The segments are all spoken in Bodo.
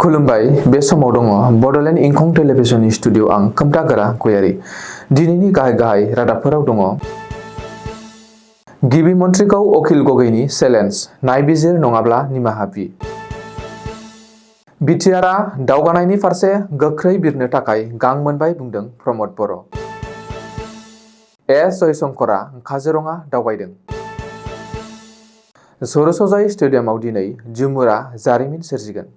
खुलुमबाय बे समाव दङ बडोलेण्ड इंखं टेलिभिजननि स्टुडिअ आं खोमथागोरा गयारी। दिनैनि गाहाय रादाबफोराव दङ। गिबि मन्थ्रिखौ अखिल गगैनि चेलेन्ज, नायबिजिर नङाब्ला निमाहा बि। बिटिआरआ दावगानायनि फारसे गोख्रै बिरनो थाखाय गां मोनबाय बुंदों प्रमद बर'। एस जयशंकरआ काजिरङा दावबायदों। सरसजाई स्टेडियामाव दिनै झुमुरा जारिमिन सोरजिगोन।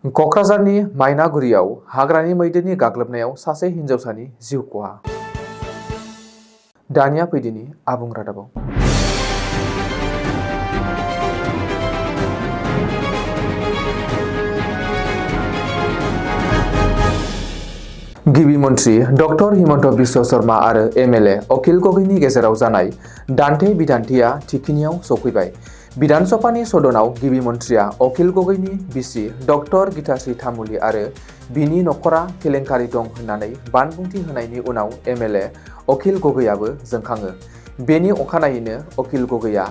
क'क्राझारनि मायनागुरियाव हाग्रानि मैदेरनि गाग्लोबनायाव सासे हिनजावसानि जिउ खहा। दानिया फैदिनि आबुं रादाबाव। गिबि मन्थ्रि डक्टर हिमन्त बिश्व शर्मा आरो एमएलए अखिल गगैनि गेजेराव जानाय दान्थे बिदान्थेया थिखिनियाव सौफैबाय। विधान सभानि सदनाव गिबि मन्थ्रिया अखिल गगैनि बिसि डक्टर गीताश्री तामुली आरो बिनि नखरा केलेंकारि दं होननानै बानबुंथि होनायनि उनाव एमएलए अखिल गगैयाबो जोंखाङो। बेनि अखानायैनो अखिल गगैया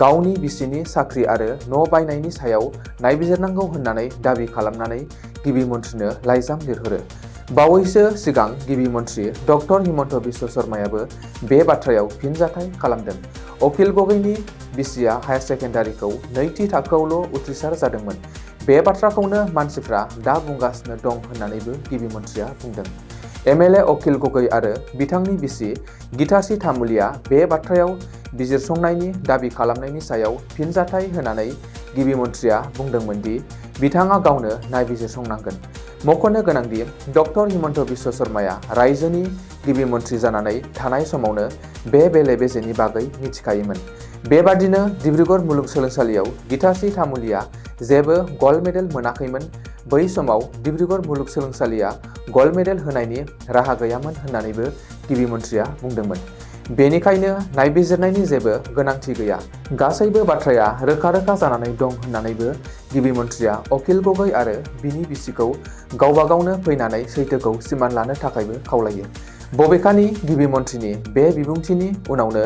गावनि बिसिनि साख्रि आरो न' बायनायनि सायाव नायबिजिरनांगौ होननानै दाबि खालामनानै गिबि मन्थ्रिनो लाइजाम लिरहरो। बावैसो सिगां गिबि मन्थ्रि डक्टर हिमन्त बिश्व शर्मायाबो बे बाथ्रायाव फिनजाथाय खालामदों। अखिल गगैनि बिसिया हायार सेकेन्डारिखौ नैथि थाखोआवल' उथ्रिसार जादोंमोन। बे बाथ्राखौनो मानसिफ्रा दा बुंगासिनो दं होननानैबो गिबि मन्थ्रिया बुंदों। एमएलए अखिल गगै आरो बिथांनि बिसि गीताश्री तामुलीया बे बाथ्रायाव बिजिरसंनायनि दाबि खालामनायनि सायाव फिनजाथाय होनानै गिबि मन्थ्रिया बुंदोंमोन दि बिथाङा गावनो नायबिजिरसंनांगोन। मख'नो गोनांदि डक्टर हिमन्त बिश्व शर्माया रायजोनि गिबि मन्थ्रि जानानै थानाय समावनो बे बेले-बेजेनि बागै मिथिखायोमोन। बेबादिनो डिब्रुगड़ मुलुगसोलोंसालियाव गीताश्री तामुलीया जेबो गल्ड मेडेल मोनाखैमोन। बै समाव डिब्रुगड़ मुलुगसोलोंसालिया गल्ड मेडेल होनायनि राहा गैयामोन होननानैबो गिबि मन्थ्रिया बुंदोंमोन। बेनिखायनो नायबिजिरनायनि जेबो गोनांथि गैया। गासैबो बाथ्राया रोखा-रोखा जानानै दं होननानैबो गिबि मन्थ्रिया अखिल गगै आरो बिनि बिसिखौ गावबा गावनो फैनानै सैथोखौ सिमान लानो थाखायबो खावलायो। बबेखानि गिबि मन्थ्रिनि बे बिबुंथिनि उनावनो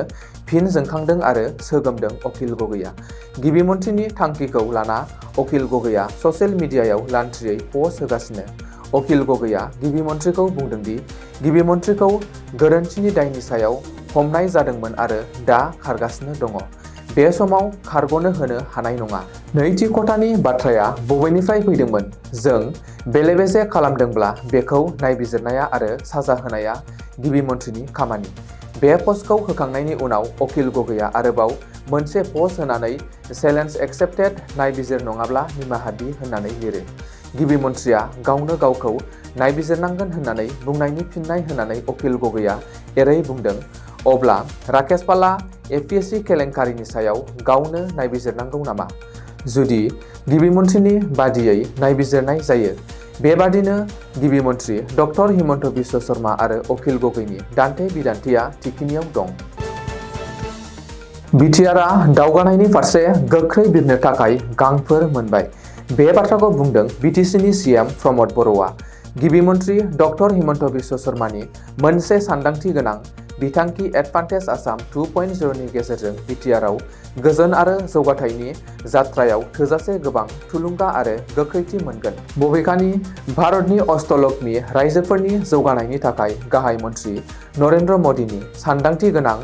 फिन जोंखांदों आरो सोगोमदों अखिल गगैया। गिबि मन्थ्रिनि थांखिखौ लाना अखिल गगैया ससियेल मिडियायाव लान्थ्रियै पस्ट होगासिनो। अखिल गगैया गिबि मन्थ्रिखौ बुंदोंदि गिबि मन्थ्रिखौ गोरोन्थिनि दायनि सायाव हमनाय जादोंमोन आरो दा खारगासिनो दङ। बे समाव खारग'नो होनो हानाय नङा। नैथि खथानि बाथ्राया बबेनिफ्राय फैदोंमोन? जों बेले-बेजे खालामदोंब्ला बेखौ नायबिजिरनाया आरो साजा होनाया गिबि मन्थ्रिनि खामानि। बे पस्टखौ होखांनायनि उनाव अखिल गगैया आरोबाव मोनसे पस्ट होनानै चेलेन्ज एक्सेप्टेड, नायबिजिर नङाब्ला निमाहा बि होननानै लिरो। गिबि मन्थ्रिया गावनो गावखौ नायबिजिरनांगोन होननानै बुंनायनि फिननाय होनानै अखिल गगैया एरै बुंदों, अब्ला राकेश पालआ एपिएससि केलेंकारिनि सायाव गावनो नायबिजिरनांगौ नामा? जुदि गिबि मन्थ्रिनि बादियै नायबिजिरनाय जायो, बेबादिनो गिबि मन्थ्रि डक्टर हिमन्त बिश्व शर्मा आरो अखिल गगैनि दान्थे बिदान्थेया थिखिनियाव दं। बिटिआरआ दावगानायनि फारसे गोख्रै बिरनो थाखाय गांफोर मोनबाय। बे बाथ्राखौ बुंदों बिटिसिनि सिएम प्रमद बर'आ। गिबि मन्थ्रि डक्टर हिमन्त बिश्व शर्मानि मोनसे सानदांथि गोनां बिथांखि एडभान्टेज आसाम 2.0 नि गेजेरजों बिटिआरआव गोजोन आरो जौगाथायनि जात्रायाव थोजासे गोबां थुलुंगा आरो गोख्रैथि मोनगोन। बबेखानि भारतनि अष्टलकनि रायजोफोरनि जौगानायनि थाखाय गाहाय मन्थ्रि नरेन्द्र मदिनि सानदांथि गोनां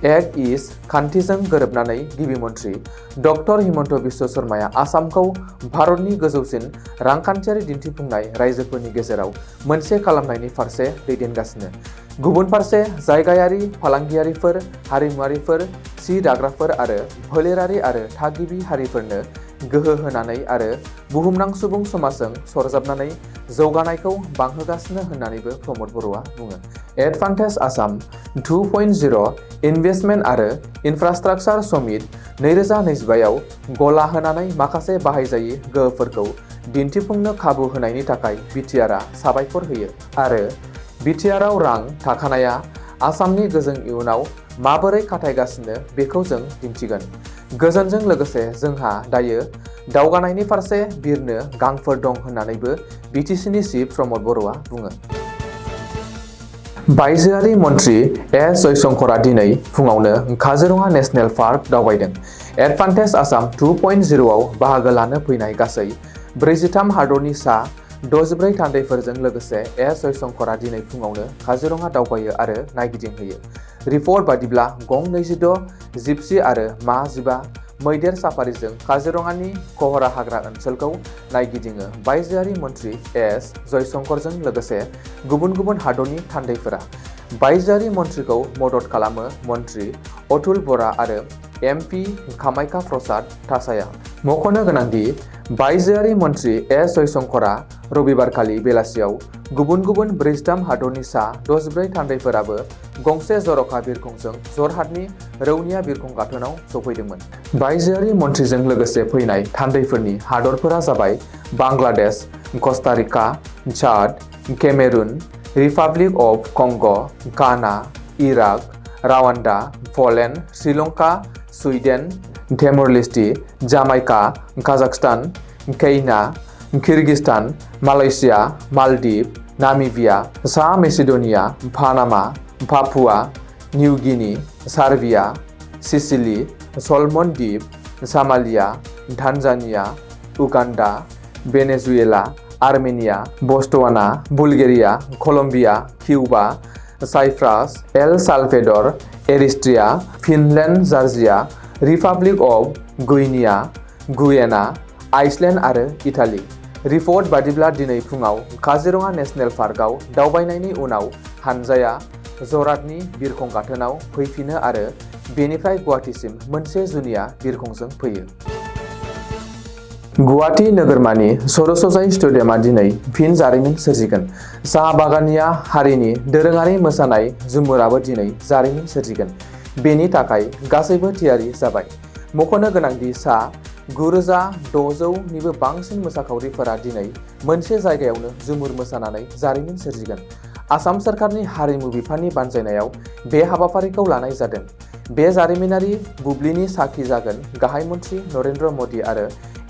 एक्ट इस्ट खान्थिजों गोरोबनानै गिबि मन्थ्रि डक्टर हिमन्त बिश्व शर्माया आसामखौ भारतनि गोजौसिन रांखान्थियारि दिन्थिफुंनाय रायजोफोरनि गेजेराव मोनसे खालामनायनि फारसे दैदेनगासिनो। गुबुन फारसे जायगायारि फालांगियारिफोर, हारिमुआरिफोर, सि दाग्राफोर आरो फोलेरारि आरो थागिबि हारिफोरनो गोहो होनानै आरो बुहुमनां सुबुं समाजजों सरजाबनानै जौगानायखौ बांहोगासिनो होननानैबो प्रमद बर'आ बुङो। एडभान्टेज आसाम 2.0 इनभेस्टमेन्ट आरो इनफ्रास्ट्राक्चार समिट 2025 आव गला होनानै माखासे बाहायजायै गोहोफोरखौ दिन्थिफुंनो खाबु होनायनि थाखाय बिटिआरआ साबायखर होयो आरो बिटिआरआव रां थाखानाया आसामनि गोजों इयुनाव माबोरै खाथायगासिनो बेखौ जों दिन्थिगोन। गोजोनजों लोगोसे जोंहा दायो दावगानायनि फारसे बिरनो गांफोर दं होननानैबो बिटिसिनि चिफ प्रमद बर'आ बुङो। बायजोआरि मन्थ्रि एस जयशंकरआ दिनै फुङावनो काजिरङा नेशनेल पार्क दावबायदों। एडभान्टेज आसाम 2.0 आव बाहागो लानो फैनाय गासै 43 हादरनि सा 64 थान्दैफोरजों लोगोसे एस जयशंकरआ दिनै फुङावनो काजिरङा दावबायो आरो नायगिदिंहैयो। रिपर्ट बादिब्ला गं 26, जिपसि आरो मा 15 मैदेर साफारिजों काजिरङानि कहरा हाग्रा ओनसोलखौ नायगिदिङो बायजोआरि मन्थ्रि एस जयशंकरजों लोगोसे गुबुन गुबुन हादरनि थान्दैफोरा। बायजोआरि मन्थ्रिखौ मदद खालामो मन्थ्रि अतुल बरा आरो एमपि कामाख्या प्रसाद तासाया। मख'नो गोनांदि बायजोआरि मन्थ्रि एस जयशंकरआ रबिबारखालि बेलासियाव गुबुन गुबुन 43 हादरनि सा 64 थान्दैफोराबो गंसे जर'खा बिरखंजों जरहाटनि रौनिया बिरखं गाथोनाव सफैदोंमोन। बायजोआरि मन्थ्रिजों लोगोसे फैनाय थान्दैफोरनि हादरफोरा जाबाय Bangladesh, Costa Rica, Chad, Cameroon, Republic of Congo, Ghana, Iraq, Rwanda, Poland, Sri Lanka, Sweden, Timor Leste, Jamaica, Kazakhstan, Kenya, Kyrgyzstan, Malaysia, Maldives, Namibia, सा Macedonia, Panama, Papua New Guinea, Serbia, Seychelles, Solomon द्वीप, Somalia, Tanzania, Uganda, Venezuela, Armenia, Botswana, Bulgaria, Colombia, Cuba, Cyprus, El Salvador, Eritrea, Finland, Georgia, Republic of Guinea, Guyana, Iceland आरो इटाली। रिपर्ट बादिब्ला दिनै फुङाव काजिरङा नेशनेल पार्कआव दावबायनायनि उनाव हानजाया जरहाटनि बिरखं गाथोनाव फैफिनो आरो बेनिफ्राय गुवाहाटीसिम मोनसे जुनिया बिरखंजों फैयो। गुवाहाटी नोगोरमानि सरसजाई स्टेडियामआ दिनै फिन जारिमिन सोरजिगोन। साहा बागानिया हारिनि दोरोङारि मोसानाय झुमुराबो दिनै जारिमिन सोरजिगोन। बेनि थाखाय गासैबो थियारि जाबाय। मख'नो गोनांदि सा 9600 निबो बांसिन मोसाखावरिफोरा दिनै मोनसे जायगायावनो झुमुर मोसानानै जारिमिन सोरजिगोन। आसाम सोरखारनि हारिमु बिफाननि बानजायनायाव बे हाबाफारिखौ लानाय जादों। बे जारिमिनारि बुब्लिनि साखि जागोन गाहाय मन्थ्रि नरेन्द्र मदि आरो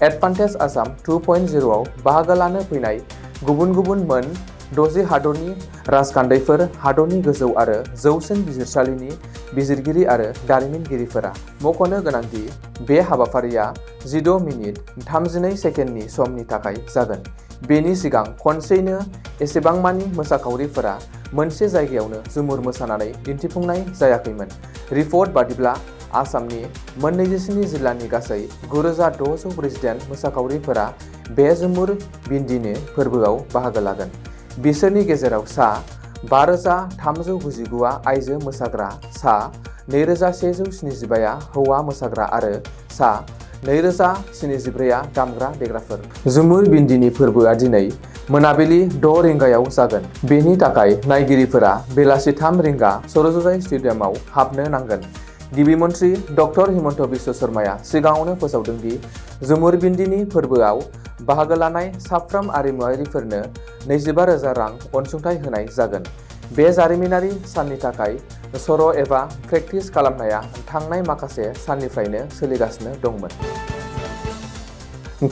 एडभान्टेज आसाम 2.0 आव बाहागो लानो फैनाय गुबुन गुबुन मोन 60 हादरनि राजखान्दैफोर, हादरनि गोजौ आरो जौसिन बिजिरसालिनि बिजिरगिरि आरो दारिमिनगिरिफोरा। मख'नो गोनांदि बे हाबाफारिया 16 मिनिट 32 सेकेन्डनि समनि थाखाय जागोन। बेनि सिगां खनसेयैनो एसेबांमानि मोसाखावरिफोरा मोनसे जायगायावनो झुमुर मोसानानै दिन्थिफुंनाय जायाखैमोन। रिपर्ट बादिब्ला आसामनि मोन 27 जिल्लानि गासै 9600 रेजिडेन्ट मोसाखावरिफोरा बे झुमुर बिन्दिनि फोरबोआव बाहागो लागोन। बिसोरनि गेजेराव सा 5399 आ आइजो मोसाग्रा, सा 2175 आ हौवा मोसाग्रा आरो सा 2074 आ दामग्रा देग्राफोर। झुमुर बिन्दिनि फोरबोआ दिनै मोनाबिलि 6 रिंगायाव जागोन। बेनि थाखाय नायगिरिफोरा बेलासि 3 रिंगा सरसजाई स्टेडियामआव हाबनो नांगोन। गिबि मन्थ्रि डक्टर हिमन्त बिश्व शर्माया सिगाङावनो फोसावदों दि झुमुर बिन्दिनि फोरबोआव बाहागो लानाय साफ्रोम आरिमुगिरिफोरनो 25,000 रां अनसुंथाइ होनाय जागोन। बे जारिमिनारि साननि थाखाय सर' एबा प्रेक्टिस खालामनाया थांनाय माखासे साननिफ्रायनो सोलिगासिनो दंमोन।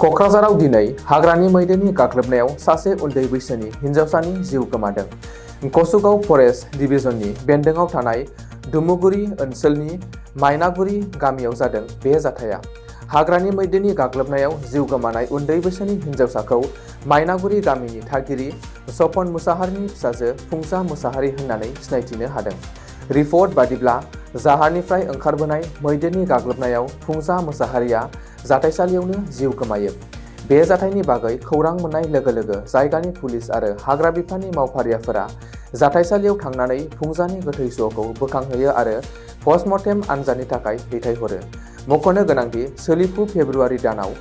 क'क्राझाराव दिनै हाग्रानि मैदेरनि गाग्लोबनायाव सासे उन्दै बैसोनि हिन्जावसानि जिउ गोमादों। कसुगाव फरेस्ट डिभिजननि बेन्दोंआव थानाय दुमुगुरि ओनसोलनि मायनागुरि गामियाव जादों बे जाथाया। हाग्रानि मैदेरनि गाग्लोबनायाव जिउ गोमानाय उन्दै बैसोनि हिन्जावसाखौ मायनागुरि गामिनि थागिरि सपन मुसाहारिनि फिसाजो फुंजा मुसाहारि होननानै सिनायथिनो हादों। रिपर्ट बादिब्ला जाहारनिफ्राय ओंखारबोनाय मैदेरनि गाग्लोबनायाव फुंजा मुसाहारिया जाथाइसालियावनो जिउ गोमायो। बे जाथायनि बागै खौरां मोननाय लोगो लोगो जायगानि पुलिस आरो हाग्रा बिफाननि मावफारियाफोरा जाथाइसालियाव थांनानै फुंजानि गोथै सहखौ बोखांहोयो आरो पस्टमर्टेम आनजादनि थाखाय दैथायहरो। मख'नो गोनांदि सोलिफु फेब्रुवारि दानाव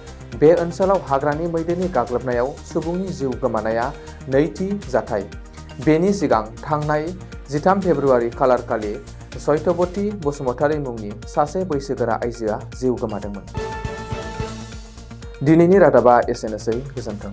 बे ओनसोलाव हाग्रानि मैदेरनि गाग्लोबनायाव सुबुंनि जिउ गोमानाया नैथि जाथाय। बेनि सिगां थांनाय 13 फेब्रुवारि खालारखालि सत्यवती बसुमतारी मुंनि सासे बैसोगोरा आइजोआ जिउ गोमादोंमोन। दिनैनि रादाबा एसेनोसै। गोजोन्थों।